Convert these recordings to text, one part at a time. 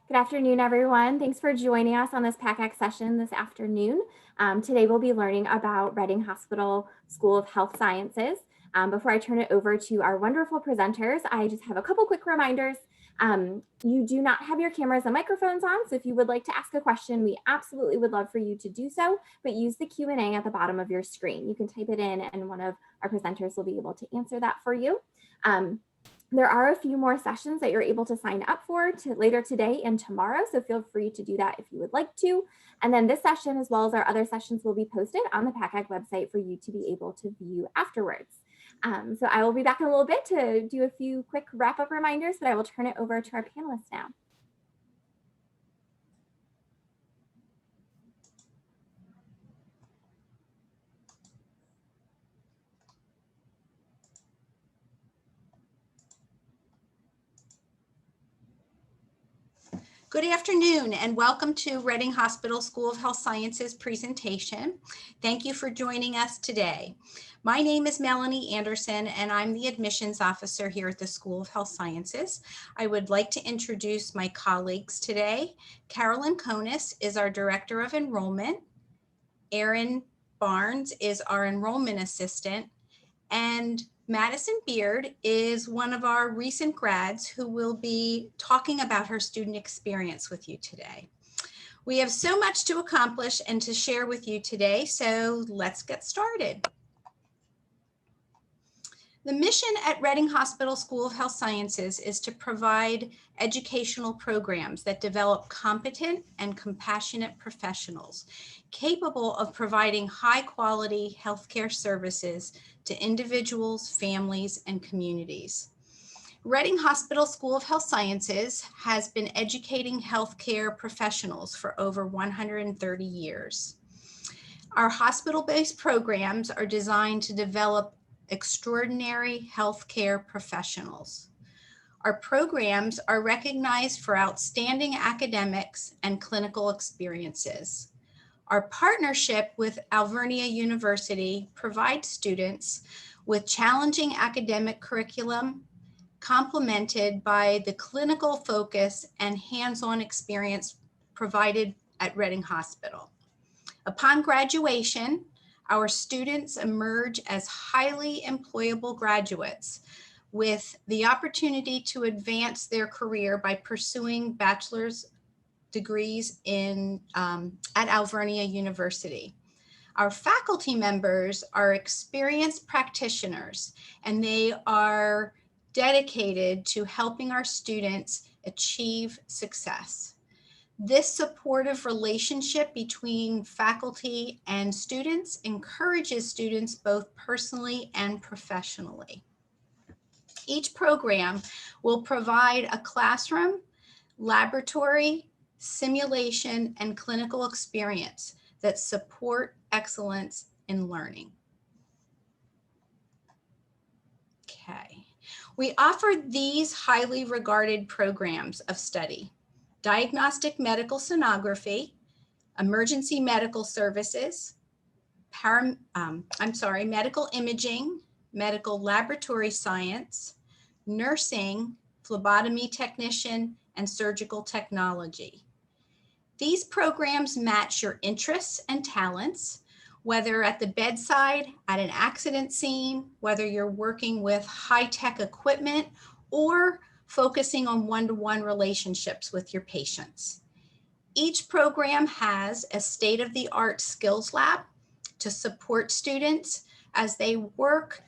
Good afternoon, everyone. Thanks for joining us on this PACAC session this afternoon. Today we'll be learning about Reading Hospital School of Health Sciences. Before I turn it over to our wonderful presenters, I just have a couple quick reminders. You do not have your cameras and microphones on, so if you would like to ask a question, we absolutely would love for you to do so, but use the Q&A at the bottom of your screen. You can type it in and one of our presenters will be able to answer that for you. There are a few more sessions that you're able to sign up for later today and tomorrow, so feel free to do that if you would like to. And then this session, as well as our other sessions, will be posted on the PACAC website for you to be able to view afterwards. So I will be back in a little bit to do a few quick wrap-up reminders, but I will turn it over to our panelists now. Good afternoon and welcome to Reading Hospital School of Health Sciences presentation. Thank you for joining us today. My name is Melanie Anderson and I'm the admissions officer here at the School of Health Sciences. I would like to introduce my colleagues today. Carolyn Konis is our Director of Enrollment. Erin Barnes is our Enrollment Assistant. And Madison Beard is one of our recent grads who will be talking about her student experience with you today. We have so much to accomplish and to share with you today, so let's get started. The mission at Reading Hospital School of Health Sciences is to provide educational programs that develop competent and compassionate professionals capable of providing high-quality healthcare services to individuals, families, and communities. Reading Hospital School of Health Sciences has been educating healthcare professionals for over 130 years. Our hospital-based programs are designed to develop extraordinary healthcare professionals. Our programs are recognized for outstanding academics and clinical experiences. Our partnership with Alvernia University provides students with challenging academic curriculum, complemented by the clinical focus and hands-on experience provided at Reading Hospital. Upon graduation, our students emerge as highly employable graduates with the opportunity to advance their career by pursuing bachelor's degrees at Alvernia University. Our faculty members are experienced practitioners and they are dedicated to helping our students achieve success. This supportive relationship between faculty and students encourages students both personally and professionally. Each program will provide a classroom, laboratory, simulation, and clinical experience that support excellence in learning. Okay. We offer these highly regarded programs of study: diagnostic medical sonography, emergency medical services, medical imaging, medical laboratory science, nursing, phlebotomy technician, and surgical technology. These programs match your interests and talents, whether at the bedside, at an accident scene, whether you're working with high-tech equipment, or focusing on one-to-one relationships with your patients. Each program has a state-of-the-art skills lab to support students as they work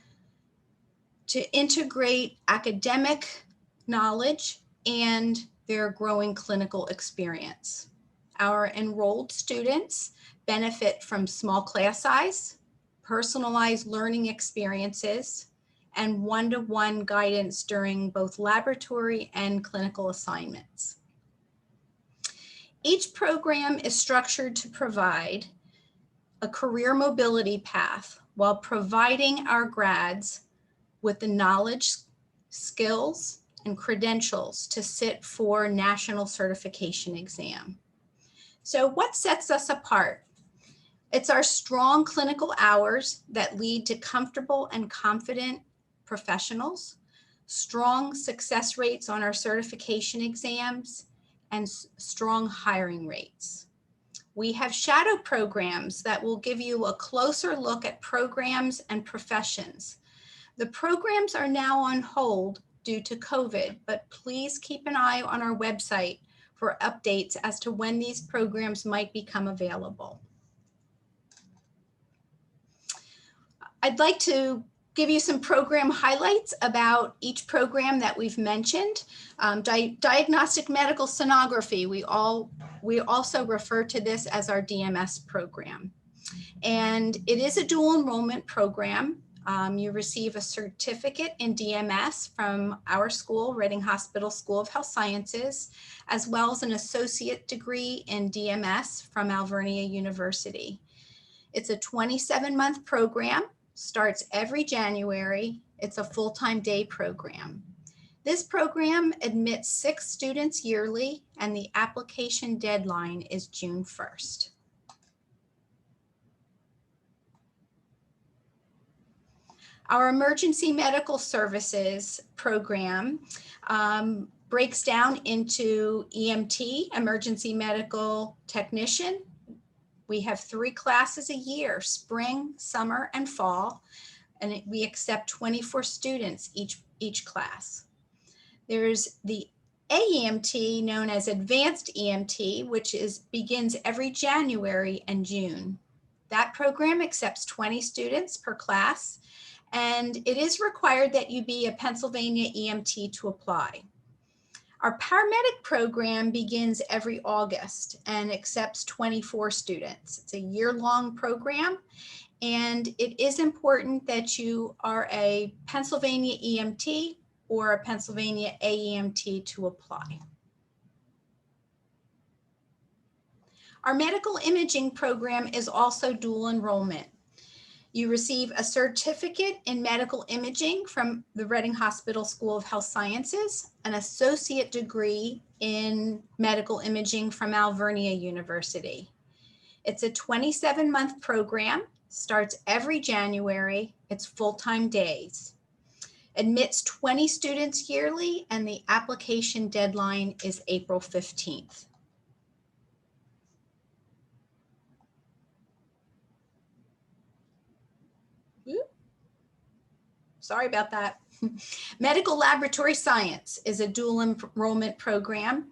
to integrate academic knowledge and their growing clinical experience. Our enrolled students benefit from small class size, personalized learning experiences, and one-to-one guidance during both laboratory and clinical assignments. Each program is structured to provide a career mobility path while providing our grads with the knowledge, skills, and credentials to sit for national certification exam. So what sets us apart? It's our strong clinical hours that lead to comfortable and confident professionals, strong success rates on our certification exams, and strong hiring rates. We have shadow programs that will give you a closer look at programs and professions. The programs are now on hold due to COVID, but please keep an eye on our website for updates as to when these programs might become available. I'd like to give you some program highlights about each program that we've mentioned. Diagnostic medical sonography, we also refer to this as our DMS program. And it is a dual enrollment program. You receive a certificate in DMS from our school, Reading Hospital School of Health Sciences, as well as an associate degree in DMS from Alvernia University. It's a 27-month program, starts every January. It's a full-time day program. This program admits 6 students yearly, and the application deadline is June 1st. Our emergency medical services program breaks down into EMT, emergency medical technician. We have 3 classes a year, spring, summer, and fall, and we accept 24 students each class. There's the AEMT, known as Advanced EMT, which begins every January and June. That program accepts 20 students per class, and it is required that you be a Pennsylvania EMT to apply. Our paramedic program begins every August and accepts 24 students. It's a year-long program, and it is important that you are a Pennsylvania EMT or a Pennsylvania AEMT to apply. Our medical imaging program is also dual enrollment. You receive a certificate in medical imaging from the Reading Hospital School of Health Sciences, an associate degree in medical imaging from Alvernia University. It's a 27-month program, starts every January, it's full-time days. Admits 20 students yearly, and the application deadline is April 15th. Sorry about that. Medical laboratory science is a dual enrollment program.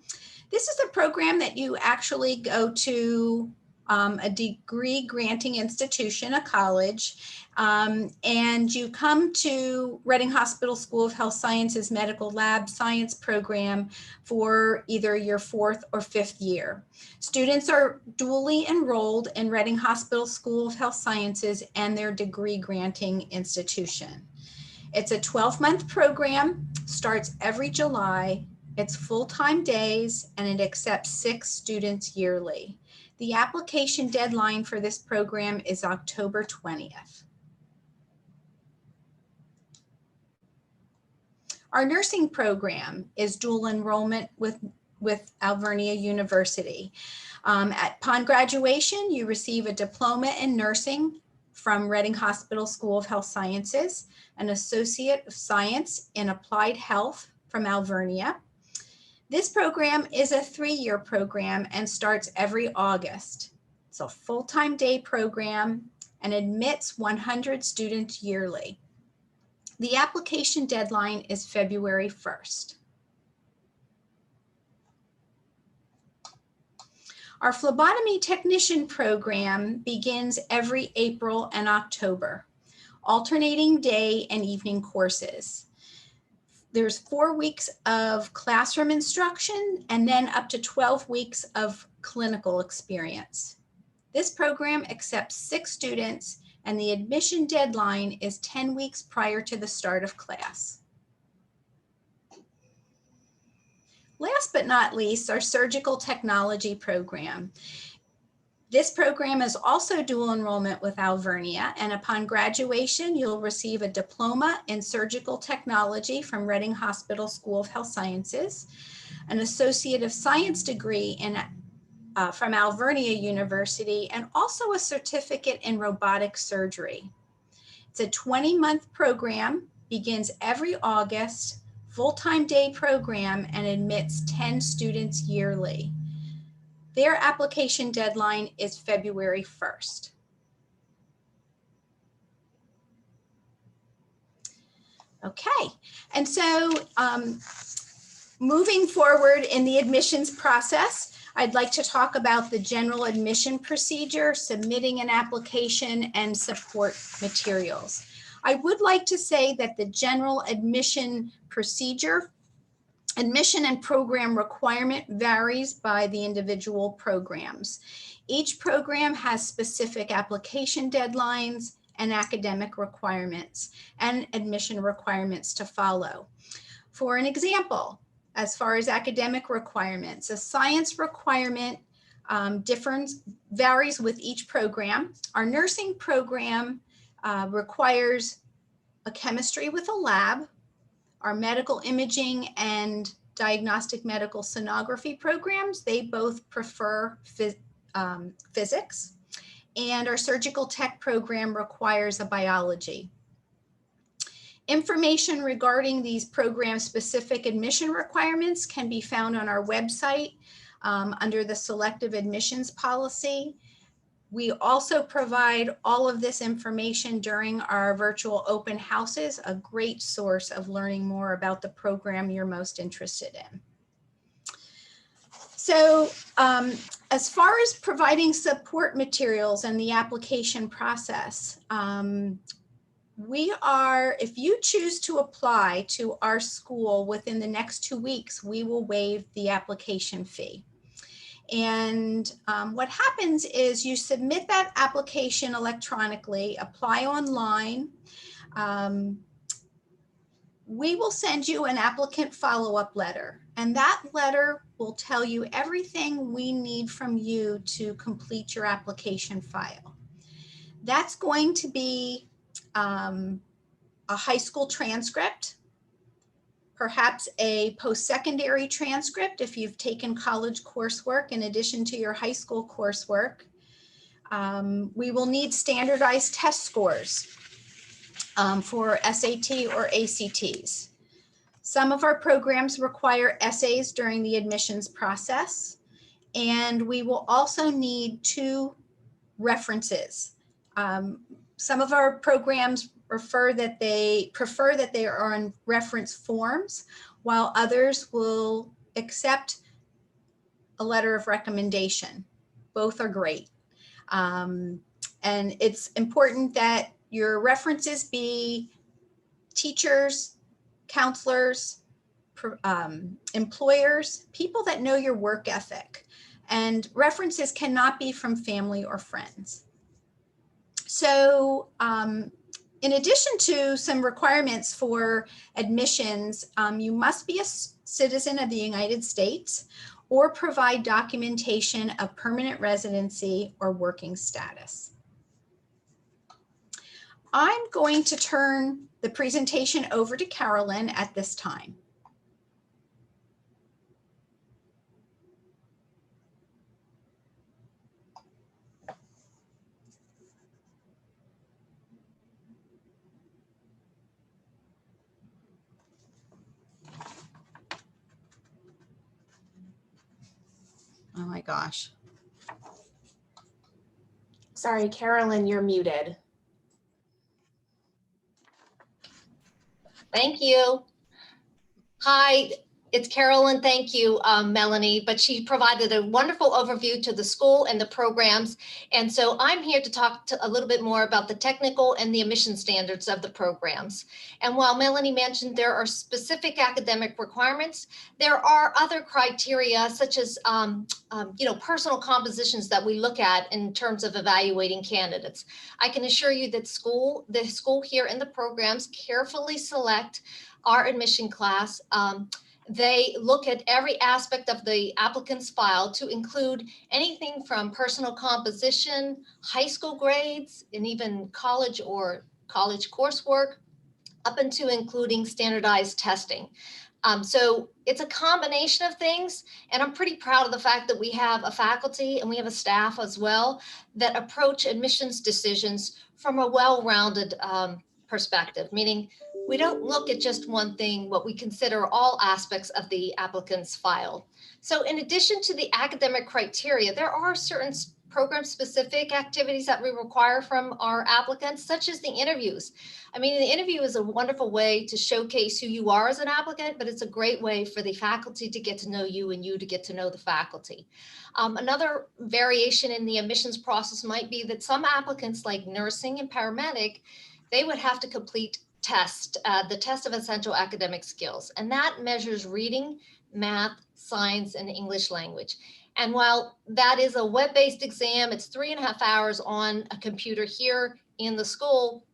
This is a program that you actually go to a degree granting institution, a college, and you come to Reading Hospital School of Health Sciences Medical Lab Science program for either your 4th or 5th year. Students are dually enrolled in Reading Hospital School of Health Sciences and their degree granting institution. It's a 12-month program, starts every July, it's full-time days, and it accepts 6 students yearly. The application deadline for this program is October 20th. Our nursing program is dual enrollment with Alvernia University. Upon graduation, you receive a diploma in nursing from Reading Hospital School of Health Sciences, an Associate of Science in Applied Health from Alvernia. This program is a 3-year program and starts every August. It's a full-time day program and admits 100 students yearly. The application deadline is February 1st. Our phlebotomy technician program begins every April and October, alternating day and evening courses. There's 4 weeks of classroom instruction and then up to 12 weeks of clinical experience. This program accepts 6 students, and the admission deadline is 10 weeks prior to the start of class. Last but not least, our surgical technology program. This program is also dual enrollment with Alvernia, and upon graduation, you'll receive a diploma in surgical technology from Reading Hospital School of Health Sciences, an Associate of Science degree from Alvernia University, and also a certificate in robotic surgery. It's a 20-month program, begins every August, full-time day program and admits 10 students yearly. Their application deadline is February 1st. Okay, and so moving forward in the admissions process, I'd like to talk about the general admission procedure, submitting an application, and support materials. I would like to say that the general admission procedure, admission and program requirement varies by the individual programs. Each program has specific application deadlines and academic requirements and admission requirements to follow. For an example, as far as academic requirements, a science requirement varies with each program. Our nursing program requires a chemistry with a lab. Our medical imaging and diagnostic medical sonography programs, they both prefer physics. And our surgical tech program requires a biology. Information regarding these program-specific admission requirements can be found on our website under the selective admissions policy. We also provide all of this information during our virtual open houses, a great source of learning more about the program you're most interested in. So as far as providing support materials and the application process, if you choose to apply to our school within the next 2 weeks, we will waive the application fee. And what happens is you submit that application electronically, apply online. We will send you an applicant follow-up letter, and that letter will tell you everything we need from you to complete your application file. That's going to be a high school transcript, perhaps a post-secondary transcript if you've taken college coursework in addition to your high school coursework. We will need standardized test scores for SAT or ACTs. Some of our programs require essays during the admissions process, and we will also need 2 references. Some of our programs prefer that they are on reference forms, while others will accept a letter of recommendation. Both are great. And it's important that your references be teachers, counselors, employers, people that know your work ethic. And references cannot be from family or friends. So in addition to some requirements for admissions, you must be a citizen of the United States or provide documentation of permanent residency or working status. I'm going to turn the presentation over to Carolyn at this time. Oh my gosh. Sorry, Carolyn, you're muted. Thank you. Hi, it's Carolyn. Thank you, Melanie, but she provided a wonderful overview to the school and the programs. And so I'm here to talk a little bit more about the technical and the admission standards of the programs. And while Melanie mentioned there are specific academic requirements, there are other criteria such as personal compositions that we look at in terms of evaluating candidates. I can assure you that the school here in the programs carefully select our admission class. They look at every aspect of the applicant's file to include anything from personal composition, high school grades, and even college coursework, up into including standardized testing. So it's a combination of things, and I'm pretty proud of the fact that we have a faculty and we have a staff as well that approach admissions decisions from a well-rounded perspective, meaning We don't look at just one thing, but we consider all aspects of the applicant's file. So in addition to the academic criteria, there are certain program-specific activities that we require from our applicants, such as the interviews. I mean, the interview is a wonderful way to showcase who you are as an applicant, but it's a great way for the faculty to get to know you and you to get to know the faculty. Another variation in the admissions process might be that some applicants, like nursing and paramedic, they would have to complete the test of essential academic skills, and that measures reading, math, science, and English language. And while that is a web-based exam, it's 3.5 hours on a computer here in the school.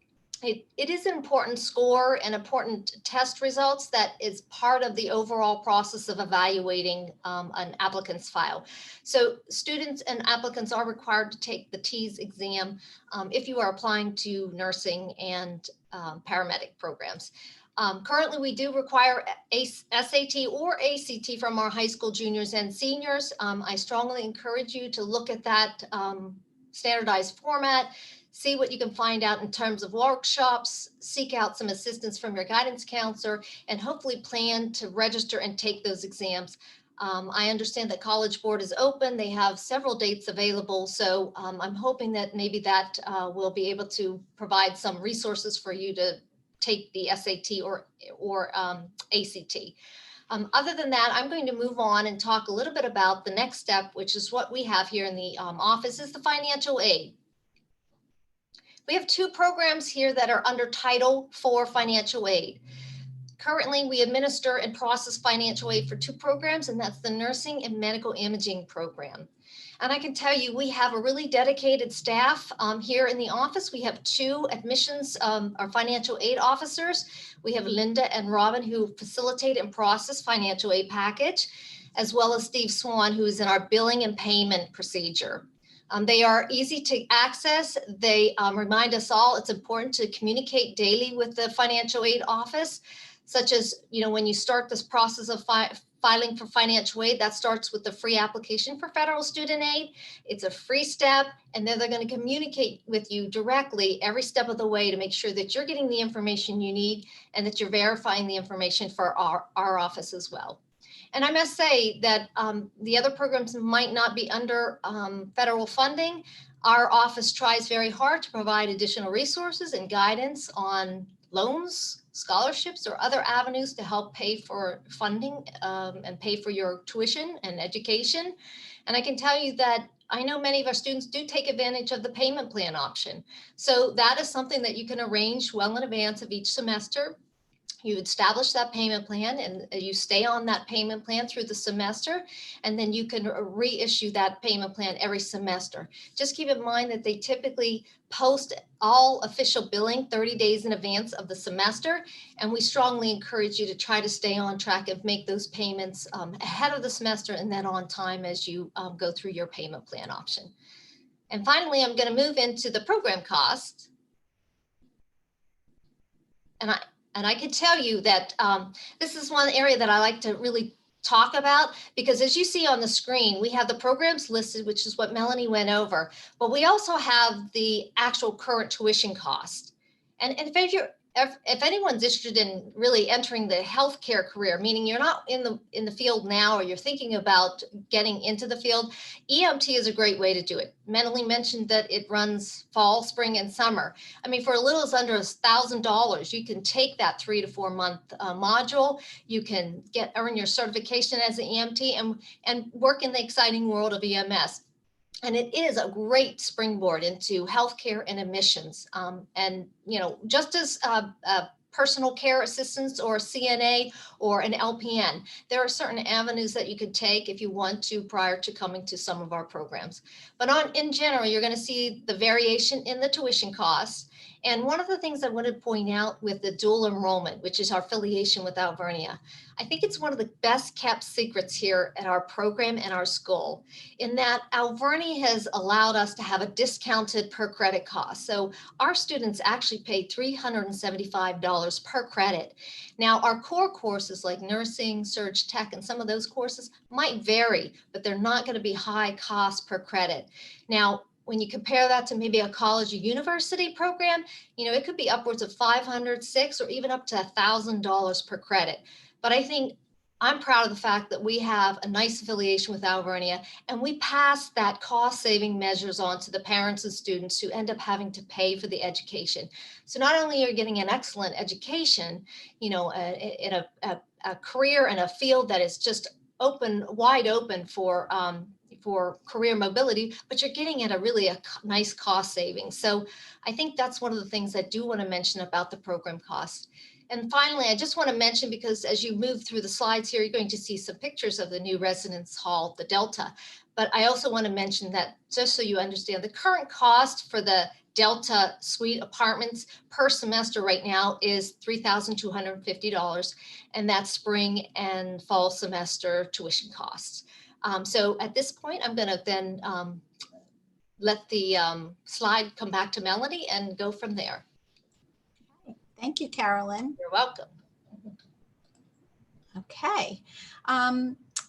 It is an important score and important test results that is part of the overall process of evaluating an applicant's file. So students and applicants are required to take the TEAS exam if you are applying to nursing and paramedic programs. Currently, we do require SAT or ACT from our high school juniors and seniors. I strongly encourage you to look at that standardized format, see what you can find out in terms of workshops, seek out some assistance from your guidance counselor, and hopefully plan to register and take those exams. I understand that College Board is open. They have several dates available. So I'm hoping that maybe that will be able to provide some resources for you to take the SAT or ACT. Other than that, I'm going to move on and talk a little bit about the next step, which is what we have here in the office, is the financial aid. We have 2 programs here that are under Title IV financial aid. Currently, we administer and process financial aid for 2 programs, and that's the nursing and medical imaging program. And I can tell you, we have a really dedicated staff here in the office. We have 2 admissions, our financial aid officers. We have Linda and Robin, who facilitate and process financial aid package, as well as Steve Swan, who is in our billing and payment procedure. They are easy to access. They remind us all it's important to communicate daily with the financial aid office, such as, when you start this process of filing for financial aid, that starts with the free application for federal student aid. It's a free step, and then they're going to communicate with you directly every step of the way to make sure that you're getting the information you need and that you're verifying the information for our office as well. And I must say that the other programs might not be under federal funding. Our office tries very hard to provide additional resources and guidance on loans, scholarships, or other avenues to help pay for funding and pay for your tuition and education. And I can tell you that I know many of our students do take advantage of the payment plan option. So that is something that you can arrange well in advance of each semester. You establish that payment plan and you stay on that payment plan through the semester, and then you can reissue that payment plan every semester. Just keep in mind that they typically post all official billing 30 days in advance of the semester, and we strongly encourage you to try to stay on track and make those payments ahead of the semester and then on time as you go through your payment plan option. And finally, I'm going to move into the program cost. And I can tell you that this is one area that I like to really talk about, because as you see on the screen, we have the programs listed, which is what Melanie went over, but we also have the actual current tuition cost. And if anyone's interested in really entering the healthcare career, meaning you're not in the field now, or you're thinking about getting into the field, EMT is a great way to do it. Melanie mentioned that it runs fall, spring, and summer. I mean, for a little as under $1,000, you can take that 3 to 4 month module. You can earn your certification as an EMT and work in the exciting world of EMS. And it is a great springboard into healthcare and admissions. And, just as personal care assistants or a CNA or an LPN, there are certain avenues that you could take if you want to prior to coming to some of our programs. But in general, you're going to see the variation in the tuition costs. And one of the things I want to point out with the dual enrollment, which is our affiliation with Alvernia, I think it's one of the best kept secrets here at our program and our school, in that Alvernia has allowed us to have a discounted per credit cost. So our students actually pay $375 per credit. Now, our core courses like nursing, surge tech, and some of those courses might vary, but they're not going to be high cost per credit. Now, when you compare that to maybe a college or university program, it could be upwards of $500, $600, or even up to $1,000 per credit. But I think I'm proud of the fact that we have a nice affiliation with Alvernia, and we pass that cost saving measures on to the parents and students who end up having to pay for the education. So not only are you getting an excellent education, in a career and a field that is just wide open for career mobility, but you're getting at a nice cost savings. So I think that's one of the things I do want to mention about the program cost. And finally, I just want to mention, because as you move through the slides here, you're going to see some pictures of the new residence hall, the Delta. But I also want to mention that, just so you understand, the current cost for the Delta suite apartments per semester right now is $3,250, and that's spring and fall semester tuition costs. So at this point, I'm going to then let the slide come back to Melanie and go from there. Thank you, Carolyn. You're welcome. Okay.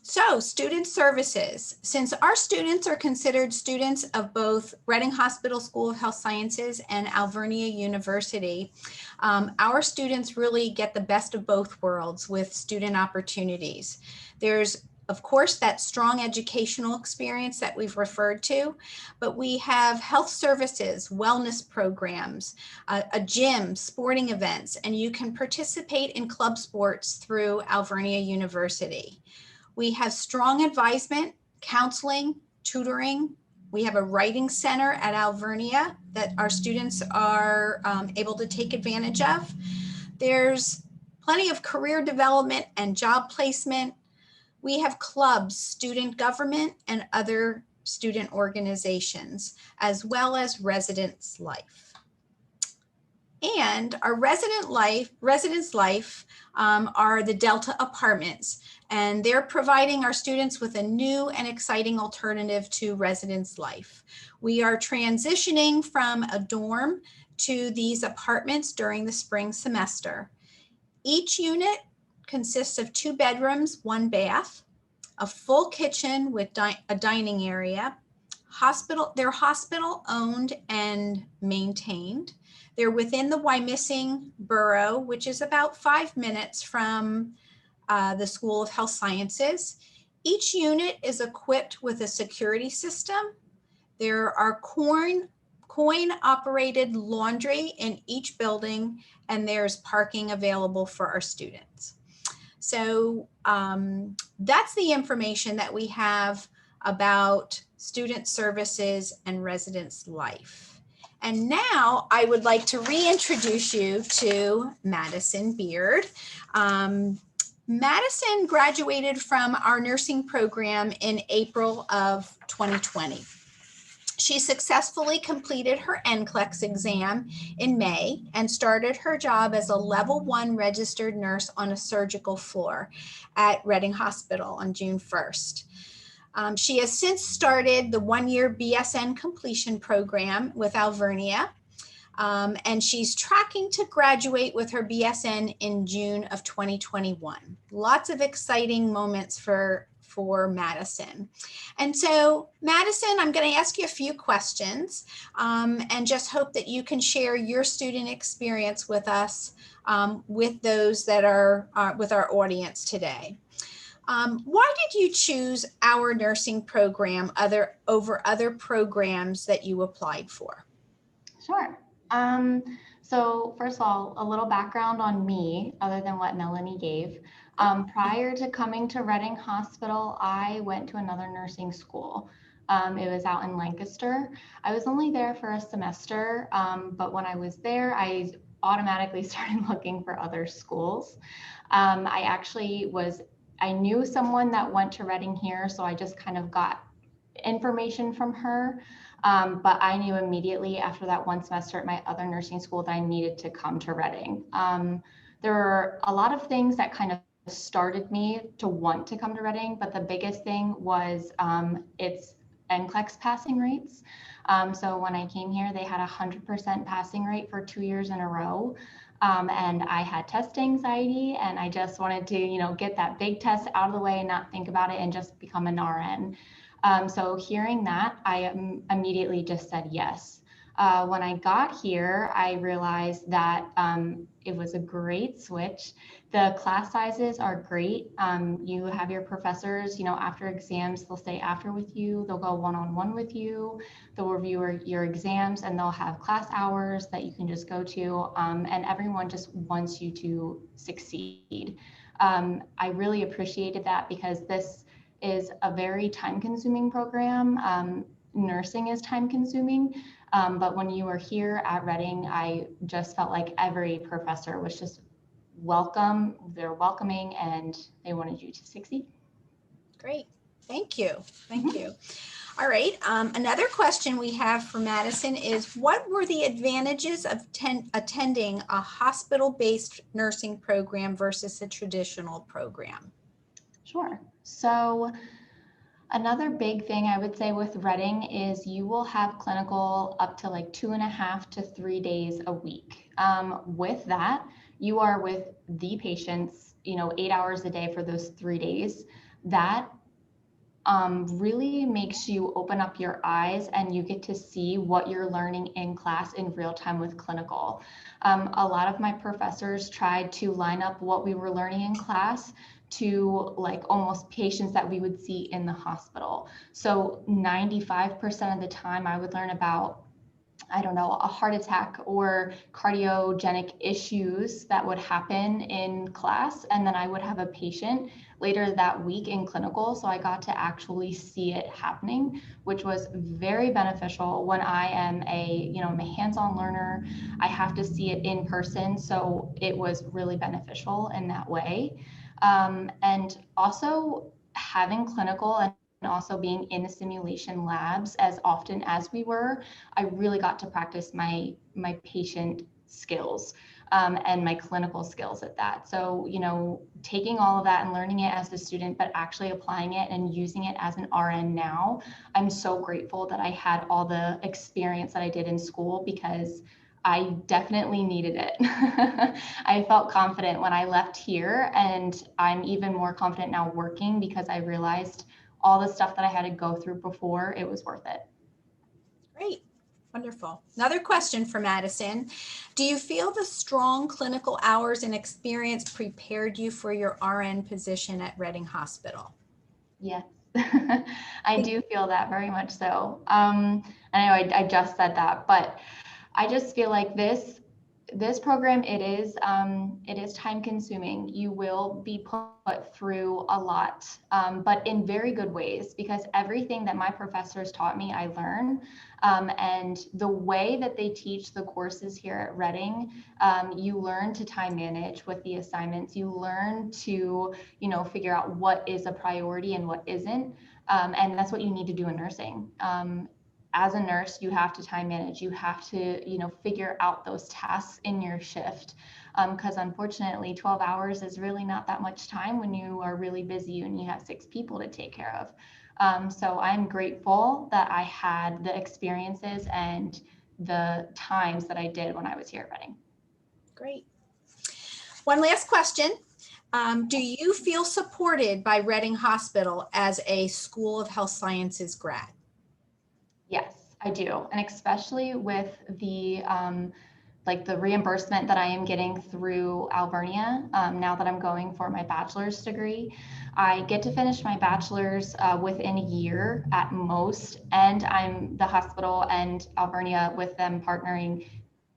So student services. Since our students are considered students of both Reading Hospital School of Health Sciences and Alvernia University, our students really get the best of both worlds with student opportunities. There's, of course, that strong educational experience that we've referred to, but we have health services, wellness programs, a gym, sporting events, and you can participate in club sports through Alvernia University. We have strong advisement, counseling, tutoring. We have a writing center at Alvernia that our students are able to take advantage of. There's plenty of career development and job placement. We have clubs, student government, and other student organizations, as well as residence life. And our residence life are the Delta apartments, and they're providing our students with a new and exciting alternative to residence life. We are transitioning from a dorm to these apartments during the spring semester. Each unit consists of 2 bedrooms, 1 bath, a full kitchen with a dining area. They're hospital owned and maintained. They're within the Wyomissing borough, which is about 5 minutes from the School of Health Sciences. Each unit is equipped with a security system. There are coin-operated laundry in each building, and there's parking available for our students. So that's the information that we have about student services and residence life. And now I would like to reintroduce you to Madison Beard. Madison graduated from our nursing program in April of 2020. She successfully completed her NCLEX exam in May and started her job as a level 1 registered nurse on a surgical floor at Reading Hospital on June 1st. She has since started the 1-year BSN completion program with Alvernia, and she's tracking to graduate with her BSN in June of 2021. Lots of exciting moments for Madison. And so Madison, I'm going to ask you a few questions and just hope that you can share your student experience with us, with those that are with our audience today. Why did you choose our nursing program over other programs that you applied for? Sure. So first of all, a little background on me, other than what Melanie gave. Prior to coming to Reading Hospital, I went to another nursing school. It was out in Lancaster. I was only there for a semester, but when I was there, I automatically started looking for other schools. I knew someone that went to Reading here, so I just kind of got information from her. But I knew immediately after that 1 semester at my other nursing school that I needed to come to Reading. There were a lot of things that kind of started me to want to come to Reading, but the biggest thing was its NCLEX passing rates. So when I came here, they had 100% passing rate for 2 years in a row. And I had test anxiety, and I just wanted to, get that big test out of the way and not think about it and just become an RN. So hearing that, I immediately just said yes. When I got here, I realized that it was a great switch. The class sizes are great. You have your professors, after exams, they'll stay after with you. They'll go one-on-one with you. They'll review your exams, and they'll have class hours that you can just go to. And everyone just wants you to succeed. I really appreciated that because this is a very time-consuming program. Nursing is time-consuming. But when you were here at Reading, I just felt like every professor was just welcome. They're welcoming and they wanted you to succeed. Great. Thank you. Thank you. All right. Another question we have for Madison is, what were the advantages of attending a hospital-based nursing program versus a traditional program? Sure. So another big thing I would say with Reading is you will have clinical up to like 2.5 to 3 days a week. With that, you are with the patients, 8 hours a day for those 3 days. That really makes you open up your eyes and you get to see what you're learning in class in real time with clinical. A lot of my professors tried to line up what we were learning in class to like almost patients that we would see in the hospital. So 95% of the time I would learn about, I don't know, a heart attack or cardiogenic issues that would happen in class. And then I would have a patient later that week in clinical. So I got to actually see it happening, which was very beneficial. When I am I'm a hands-on learner, I have to see it in person. So it was really beneficial in that way. And also having clinical and also being in the simulation labs as often as we were, I really got to practice my patient skills and my clinical skills at that. So, taking all of that and learning it as a student, but actually applying it and using it as an RN now, I'm so grateful that I had all the experience that I did in school because I definitely needed it. I felt confident when I left here, and I'm even more confident now working because I realized all the stuff that I had to go through before, it was worth it. Great. Wonderful. Another question for Madison. Do you feel the strong clinical hours and experience prepared you for your RN position at Reading Hospital? Yes, I do feel that very much so. I know I just said that, but I just feel like this program, it is time consuming. You will be put through a lot, but in very good ways, because everything that my professors taught me, I learn. And the way that they teach the courses here at Reading, you learn to time manage with the assignments. You learn to, figure out what is a priority and what isn't. And that's what you need to do in nursing. As a nurse, you have to time manage. You have to, figure out those tasks in your shift. Because unfortunately, 12 hours is really not that much time when you are really busy and you have 6 people to take care of. So I'm grateful that I had the experiences and the times that I did when I was here at Reading. Great. One last question. Do you feel supported by Reading Hospital as a School of Health Sciences grad? Yes, I do. And especially with the the reimbursement that I am getting through Alvernia, now that I'm going for my bachelor's degree, I get to finish my bachelor's within a year at most. And I'm the hospital and Alvernia, with them partnering,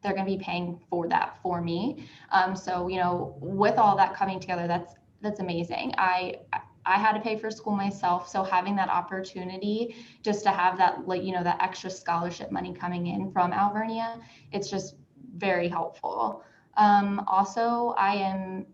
they're going to be paying for that for me. So, with all that coming together, that's amazing. I had to pay for school myself. So having that opportunity just to have that, that extra scholarship money coming in from Alvernia, it's just very helpful. Also, I am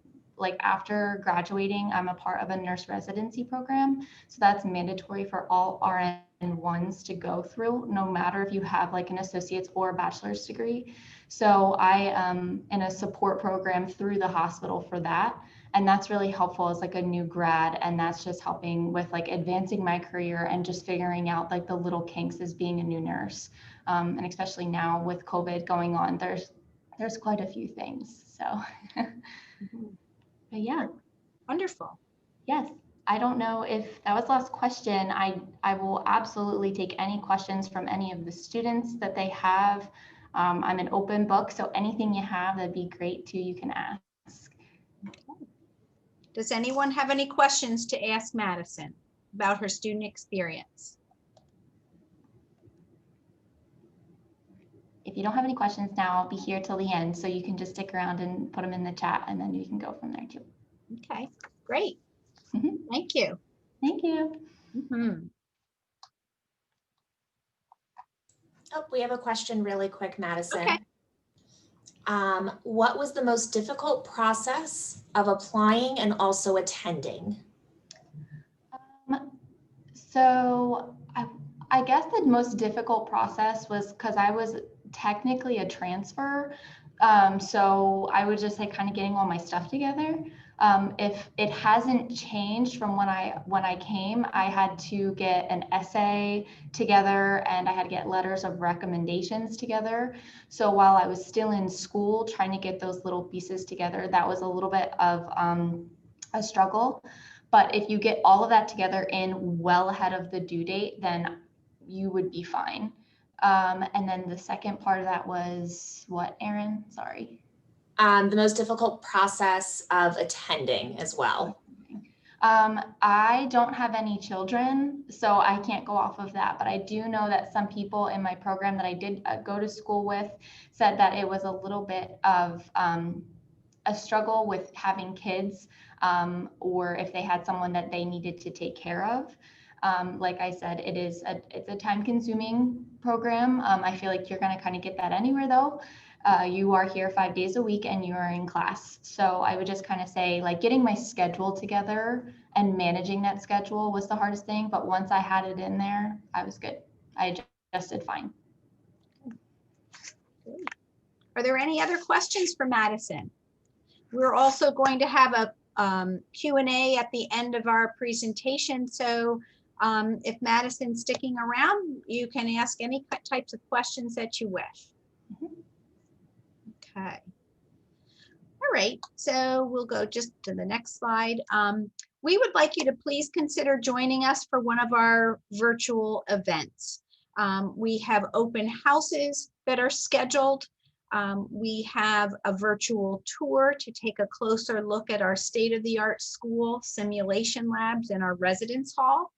after graduating, I'm a part of a nurse residency program. So that's mandatory for all RN1s to go through, no matter if you have an associate's or a bachelor's degree. So I am in a support program through the hospital for that. And that's really helpful as a new grad. And that's just helping with advancing my career and just figuring out the little kinks as being a new nurse. And especially now with COVID going on, there's quite a few things. So, but yeah. Wonderful. Yes. I don't know if that was the last question. I will absolutely take any questions from any of the students that they have. I'm an open book, so anything you have, that'd be great too, you can ask. Does anyone have any questions to ask Madison about her student experience? If you don't have any questions now, I'll be here till the end, so you can just stick around and put them in the chat, and then you can go from there too. Okay, great. Mhm. Thank you. Thank you. Mhm. Oh, we have a question really quick, Madison. Okay. What was the most difficult process of applying and also attending? So I guess the most difficult process was because I was technically a transfer. So I was just like kind of getting all my stuff together. If it hasn't changed from when I came, I had to get an essay together and I had to get letters of recommendations together. So while I was still in school trying to get those little pieces together, that was a little bit of a struggle. But if you get all of that together in well ahead of the due date, then you would be fine. And then the second part of that was what, Erin? Sorry. The most difficult process of attending as well. I don't have any children, so I can't go off of that. But I do know that some people in my program that I did go to school with said that it was a little bit of a struggle with having kids, or if they had someone that they needed to take care of. Like I said, it's a time-consuming program. I feel like you're going to kind of get that anywhere though. You are here 5 days a week and you are in class. So I would just kind of say like getting my schedule together and managing that schedule was the hardest thing. But once I had it in there, I was good. I just did fine. Are there any other questions for Madison? We're also going to have a Q&A at the end of our presentation. So if Madison's sticking around, you can ask any types of questions that you wish. Okay. All right, so we'll go just to the next slide. We would like you to please consider joining us for one of our virtual events. We have open houses that are scheduled. We have a virtual tour to take a closer look at our state-of-the-art school simulation labs in our residence hall.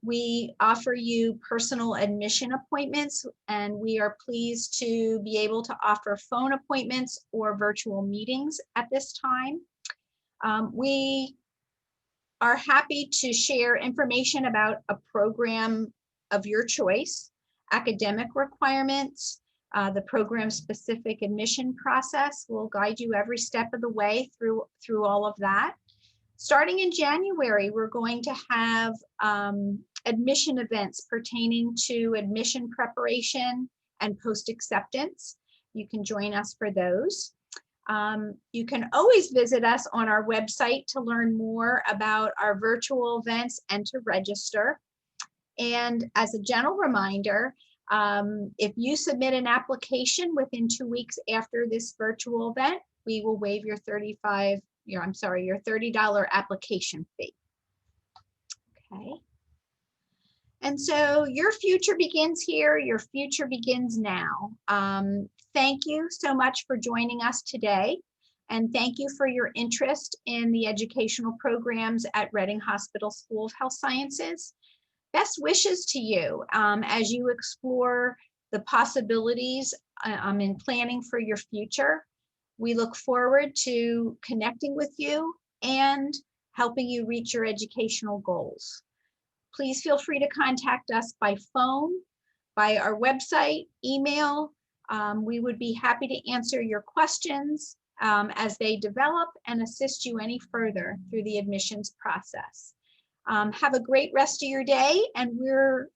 We offer you personal admission appointments, and we are pleased to be able to offer phone appointments or virtual meetings at this time. We are happy to share information about a program of your choice, academic requirements, the program-specific admission process. Will guide you every step of the way through all of that. Starting in January, we're going to have admission events pertaining to admission preparation and post-acceptance. You can join us for those. You can always visit us on our website to learn more about our virtual events and to register. And as a general reminder, if you submit an application within 2 weeks after this virtual event, we will waive your $30 application fee. Okay. And so your future begins here. Your future begins now. Thank you so much for joining us today. And thank you for your interest in the educational programs at Reading Hospital School of Health Sciences. Best wishes to you as you explore the possibilities in planning for your future. We look forward to connecting with you and helping you reach your educational goals. Please feel free to contact us by phone, by our website, email. We would be happy to answer your questions as they develop and assist you any further through the admissions process. Have a great rest of your day, and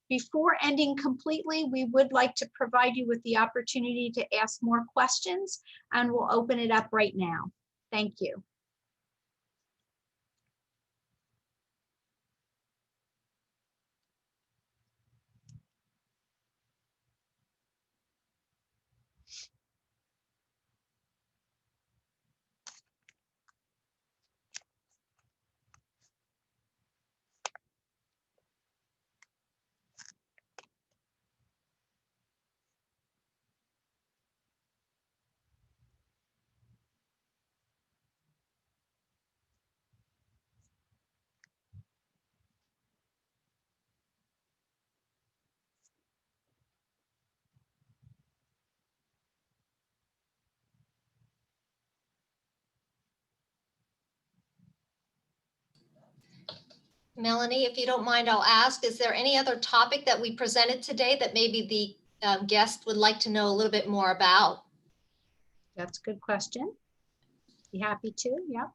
before ending completely, we would like to provide you with the opportunity to ask more questions, and we'll open it up right now. Thank you. Melanie, if you don't mind, I'll ask, is there any other topic that we presented today that maybe the guest would like to know a little bit more about? That's a good question. Be happy to, yeah.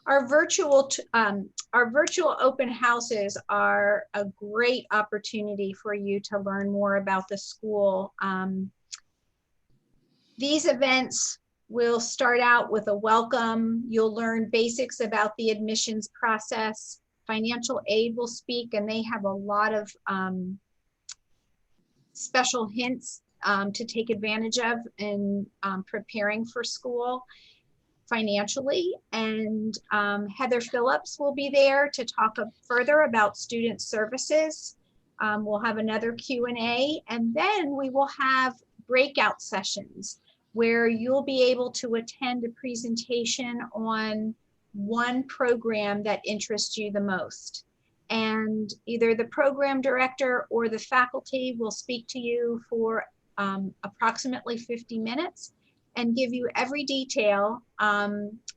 Our virtual open houses are a great opportunity for you to learn more about the school. These events will start out with a welcome. You'll learn basics about the admissions process. Financial aid will speak, and they have a lot of special hints to take advantage of in preparing for school financially. And Heather Phillips will be there to talk further about student services. We'll have another Q&A, and then we will have breakout sessions where you'll be able to attend a presentation on one program that interests you the most. And either the program director or the faculty will speak to you for approximately 50 minutes and give you every detail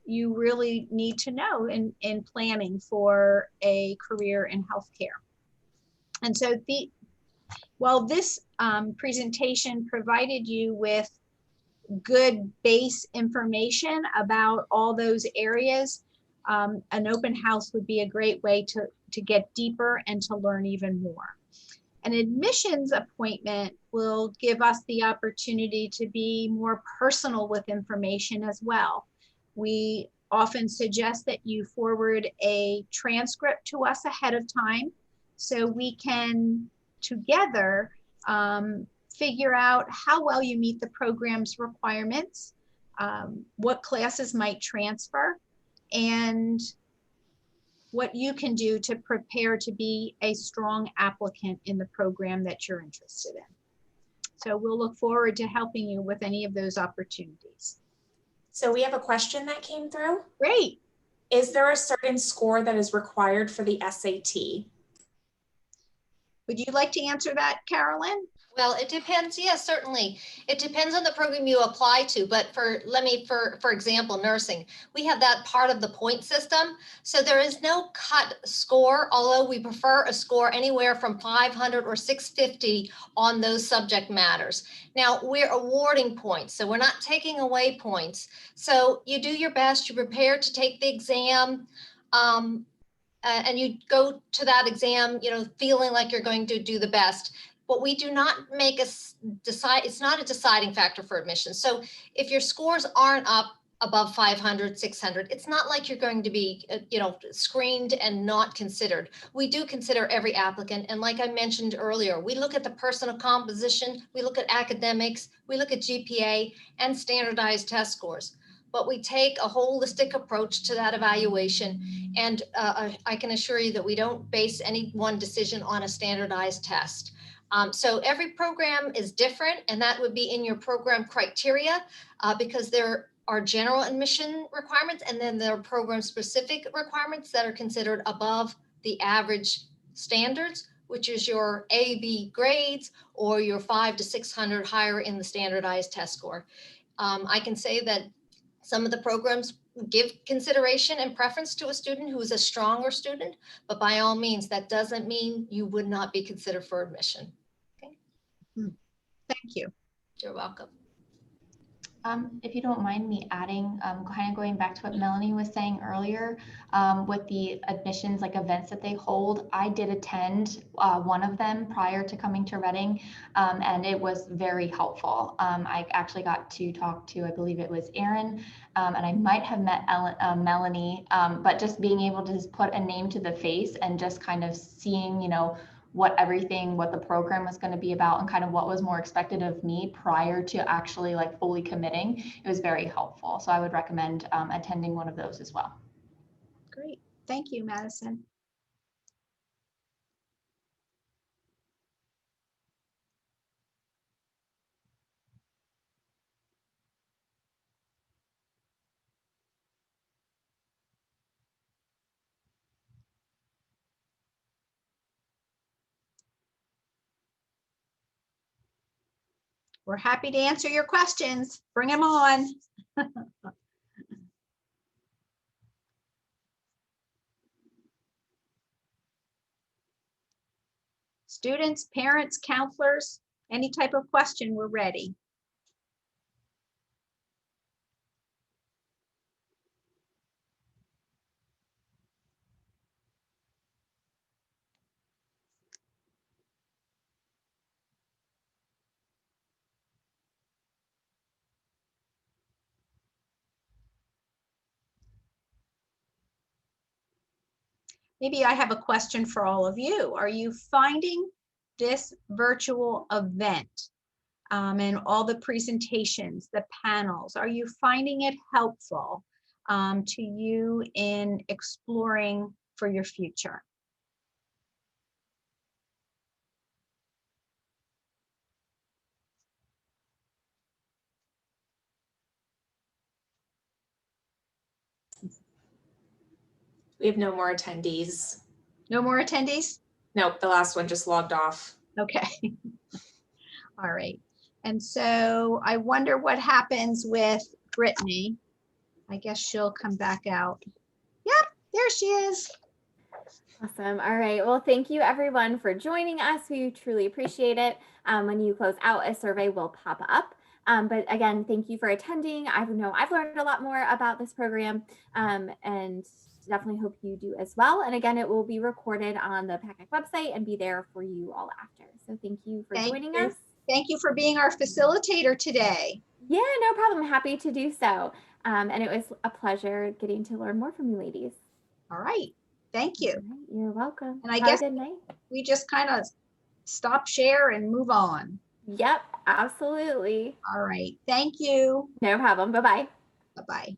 you really need to know in planning for a career in healthcare. And so while this presentation provided you with good base information about all those areas, an open house would be a great way to get deeper and to learn even more. An admissions appointment will give us the opportunity to be more personal with information as well. We often suggest that you forward a transcript to us ahead of time so we can together figure out how well you meet the program's requirements, what classes might transfer, and what you can do to prepare to be a strong applicant in the program that you're interested in. So we'll look forward to helping you with any of those opportunities. So we have a question that came through. Great. Is there a certain score that is required for the SAT? Would you like to answer that, Carolyn? Well, it depends. Yes, certainly. It depends on the program you apply to. But for example, nursing, we have that part of the point system. So there is no cut score, although we prefer a score anywhere from 500 or 650 on those subject matters. Now, we're awarding points, so we're not taking away points. So you do your best, you prepare to take the exam, and you go to that exam, feeling like you're going to do the best. But we do not make it's not a deciding factor for admission. So if your scores aren't up above 500, 600, it's not like you're going to be, screened and not considered. We do consider every applicant. And like I mentioned earlier, we look at the personal composition, we look at academics, we look at GPA and standardized test scores. But we take a holistic approach to that evaluation. And I can assure you that we don't base any one decision on a standardized test. So every program is different, and that would be in your program criteria because there are general admission requirements, and then there are program specific requirements that are considered above the average standards, which is your A, B grades, or your 500 to 600 higher in the standardized test score. I can say that some of the programs give consideration and preference to a student who is a stronger student, but by all means, that doesn't mean you would not be considered for admission. Thank you. You're welcome. If you don't mind me adding, kind of going back to what Melanie was saying earlier, with the admissions events that they hold, I did attend one of them prior to coming to Reading, and it was very helpful. I actually got to talk to, I believe it was Erin, and I might have met Melanie, but just being able to just put a name to the face and just kind of seeing, what the program was going to be about and kind of what was more expected of me prior to actually fully committing. It was very helpful. So I would recommend attending one of those as well. Great. Thank you, Madison. We're happy to answer your questions. Bring them on. Students, parents, counselors, any type of question, we're ready. Maybe I have a question for all of you. Are you finding this virtual event and all the presentations, the panels, are you finding it helpful to you in exploring for your future? We have no more attendees. No more attendees? Nope, the last one just logged off. Okay. All right. And so I wonder what happens with Brittany. I guess she'll come back out. Yep, there she is. Awesome. All right. Well, thank you everyone for joining us. We truly appreciate it. When you close out, a survey will pop up. But again, thank you for attending. I know I've learned a lot more about this program and definitely hope you do as well. And again, it will be recorded on the PACAC website and be there for you all after. So thank you for joining us. Thank you for being our facilitator today. Yeah, no problem. Happy to do so. And it was a pleasure getting to learn more from you ladies. All right. Thank you. All right, you're welcome. And I Have guess a good night. we just kind of stop share and move on. Yep, absolutely. All right. Thank you. No problem. Bye-bye. Bye-bye.